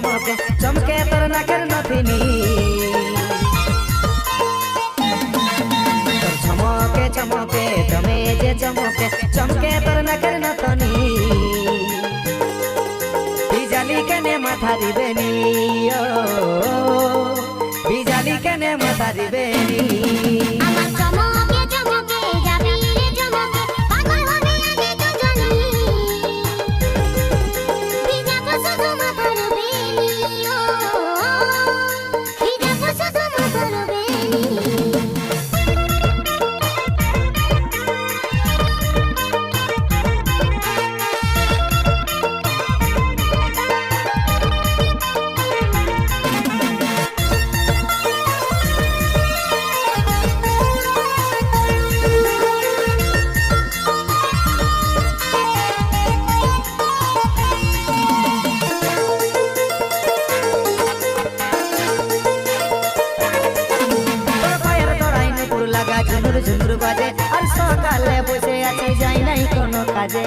চমকে চমকে তোর নাকের নথিনি তোর চমকে চমকে তুমি যে চমকে চমকে তোর নাকের নথনি বিজালি কেনে মাথা দিবেনি বিজালি কেনে মাথা দিবেনি ঝুনুর ঝুনুর বাজে আর সকালে বসে আছে যাই নাই কোনো কাজে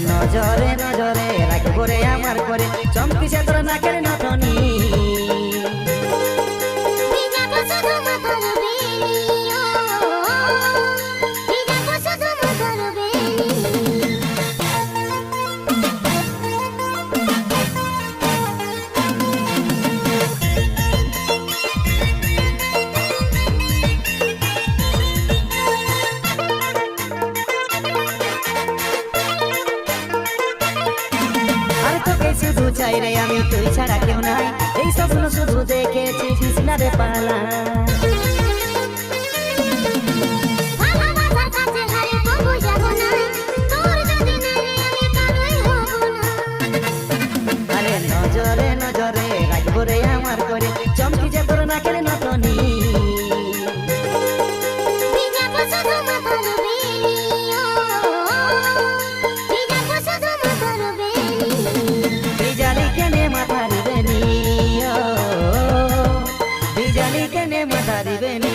নজরে নজরে রাখবো রে আমার করে চমকিছে তোর নাকের নথনি শুধু চাই রে আমি তুই ছাড়া কেউ নাই এই স্বপ্ন শুধু দেখেছি কৃষ্ণারে পালা আরে নজরে নজরে রাখবো রে আমার করে চমকি যে তোর নাকের নথনি বিজালি কেনে মাথা দিবেনি